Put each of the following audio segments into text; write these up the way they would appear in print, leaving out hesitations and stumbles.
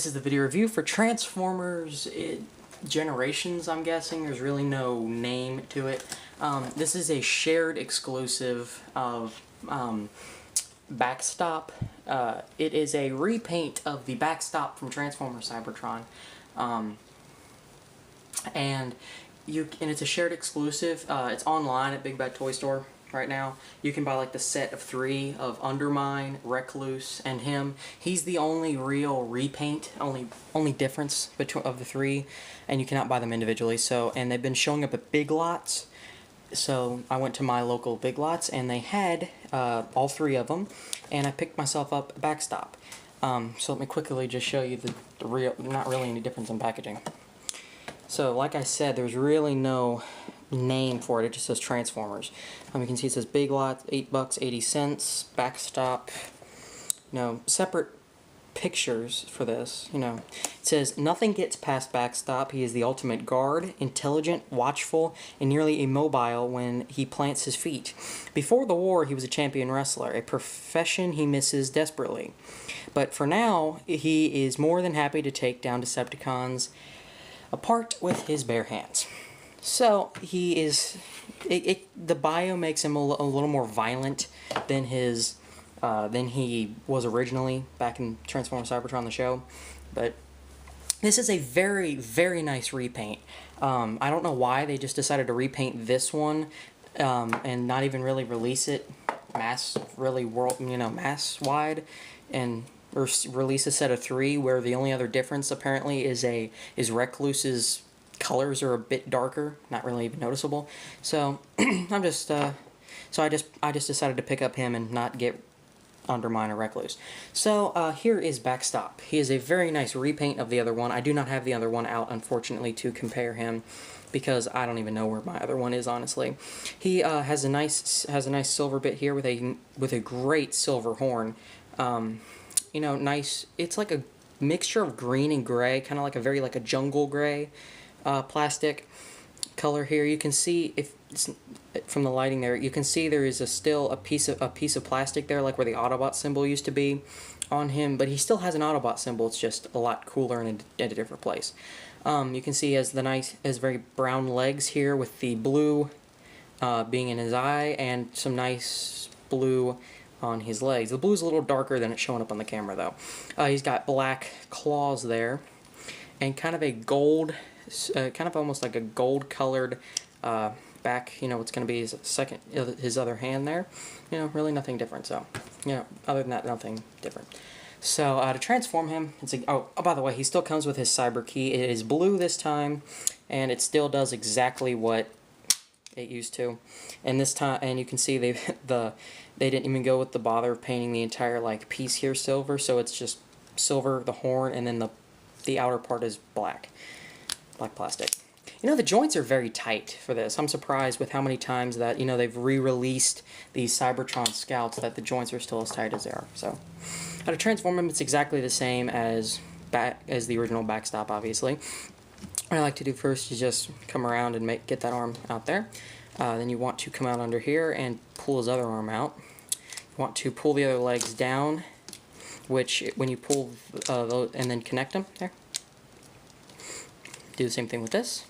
This is the video review for Transformers Generations, I'm guessing. There's really no name to it. This is a shared exclusive of Backstop. It is a repaint of the Backstop from Transformers Cybertron. And it's a shared exclusive. It's online at Big Bad Toy Store right now. You can buy like the set of 3 of Undermine, Recluse, and him. He's the only real repaint, only difference between of the 3, and you cannot buy them individually. So, and they've been showing up at Big Lots. So I went to my local Big Lots and they had all 3 of them, and I picked myself up a Backstop. So let me quickly just show you the real, not really any difference in packaging. So like I said, there's really no name for it. It just says Transformers. You can see it says Big Lots, $8.80, Backstop. Separate pictures for this. It says nothing gets past Backstop. He is the ultimate guard, intelligent, watchful, and nearly immobile when he plants his feet. Before the war, he was a champion wrestler, a profession he misses desperately. But for now, he is more than happy to take down Decepticons apart with his bare hands. So he is. The bio makes him a little more violent than he was originally back in Transformers Cybertron the show, but this is a very, very nice repaint. I don't know why they just decided to repaint this one and not even really release it mass wide and or release a set of 3 where the only other difference apparently is Recluse's colors are a bit darker, not really even noticeable. So I just decided to pick up him and not get Undermine or Recluse. So here is Backstop. He is a very nice repaint of the other one. I do not have the other one out, unfortunately, to compare him, because I don't even know where my other one is, honestly. He has a nice silver bit here with a great silver horn. Nice. It's like a mixture of green and gray, kind of like a jungle gray plastic color here. You can see, if it's, from the lighting there, you can see there is still a piece of plastic there, like where the Autobot symbol used to be on him, but he still has an Autobot symbol. It's just a lot cooler and in a different place. You can see he has very brown legs here, with the blue being in his eye and some nice blue on his legs. The blue's a little darker than it's showing up on the camera, though. He's got black claws there, and kind of a gold, kind of almost like a gold-colored back. It's going to be his other hand there. Really nothing different. So, other than that, nothing different. So to transform him, oh, by the way, he still comes with his cyber key. It is blue this time, and it still does exactly what it used to. And this time, and you can see they didn't even go with the bother of painting the entire piece here silver. So it's just silver, the horn, and then the outer part is black plastic. The joints are very tight for this. I'm surprised with how many times that, they've re-released these Cybertron Scouts, that the joints are still as tight as they are. So, to transform him, it's exactly the same as the original Backstop, obviously. What I like to do first is just come around and get that arm out there. Then you want to come out under here and pull his other arm out. You want to pull the other legs down, which, when you pull those, and then connect them, there. Do the same thing with this.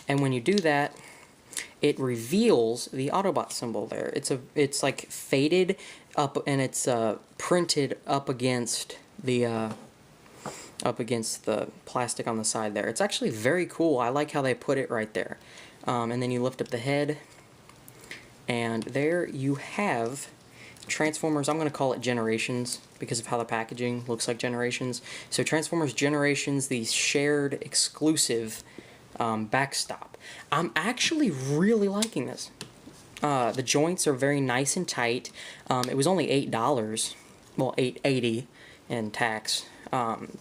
And when you do that, it reveals the Autobot symbol there. It's like faded up, and it's printed up against the plastic on the side there. It's actually very cool. I like how they put it right there. And then you lift up the head, and there you have Transformers. I'm going to call it Generations because of how the packaging looks like Generations. So Transformers Generations, the shared exclusive Backstop. I'm actually really liking this. The joints are very nice and tight. It was only $8, well, $8.80 in tax.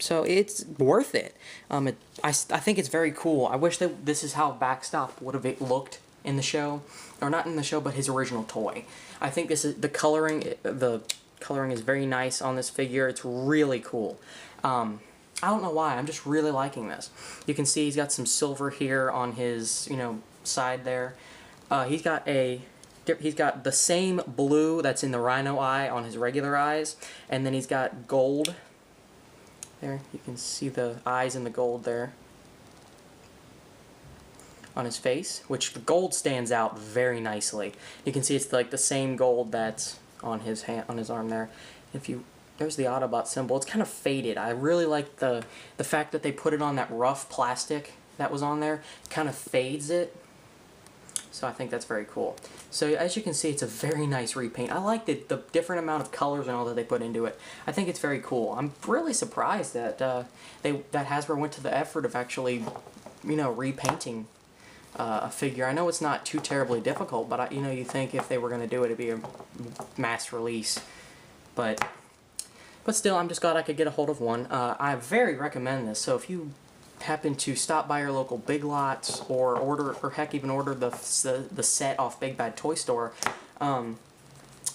So it's worth it. I think it's very cool. I wish that this is how Backstop would have looked in the show, or not in the show, but his original toy. I think the coloring is very nice on this figure. It's really cool. I don't know why, I'm just really liking this. You can see he's got some silver here on his, side there. He's got the same blue that's in the Rhino eye on his regular eyes, and then he's got gold There, you can see the eyes in the gold there on his face, which the gold stands out very nicely. You can see it's like the same gold that's on his hand, on his arm there. If you, there's the Autobot symbol. It's kind of faded. I really like the fact that they put it on that rough plastic that was on there. It kind of fades it. So I think that's very cool. So as you can see, it's a very nice repaint. I like the different amount of colors and all that they put into it. I think it's very cool. I'm really surprised that that Hasbro went to the effort of actually, you know, repainting a figure. I know it's not too terribly difficult, but you know, you think if they were going to do it, it'd be a mass release. But still, I'm just glad I could get a hold of one. I very recommend this. So if you happen to stop by your local Big Lots or order, or heck, even order the set off Big Bad Toy Store,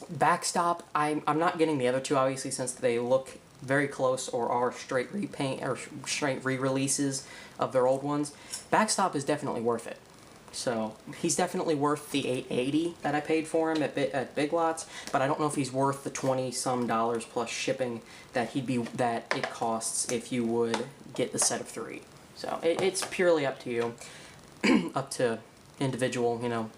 Backstop, I'm not getting the other two, obviously, since they look very close or are straight repaint or straight re-releases of their old ones. Backstop is definitely worth it. So he's definitely worth the $8.80 that I paid for him at Big Lots, but I don't know if he's worth the $20-some plus shipping that it costs if you would get the set of 3. So it's purely up to you, up to individual, you know,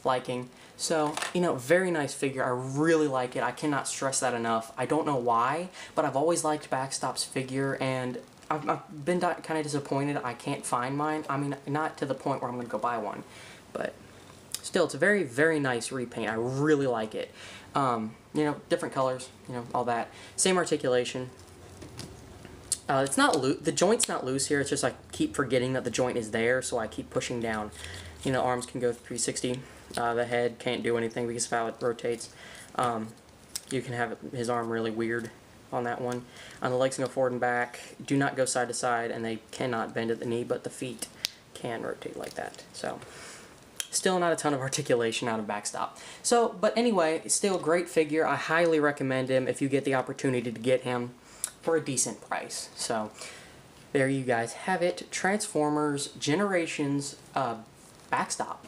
liking. So, you know, very nice figure. I really like it. I cannot stress that enough. I don't know why, but I've always liked Backstop's figure, and I've been kind of disappointed I can't find mine. I mean, not to the point where I'm going to go buy one, but still, it's a very, very nice repaint. I really like it. You know, different colors, you know, all that. Same articulation. It's not loose. The joint's not loose here. It's just I keep forgetting that the joint is there, so I keep pushing down. You know, arms can go 360. The head can't do anything because of how it rotates. You can have his arm really weird on that one. The legs can go forward and back. Do not go side to side, and they cannot bend at the knee, but the feet can rotate like that. So, still not a ton of articulation out of Backstop. So, but anyway, still a great figure. I highly recommend him if you get the opportunity to get him for a decent price. So, there you guys have it. Transformers Generations Backstop.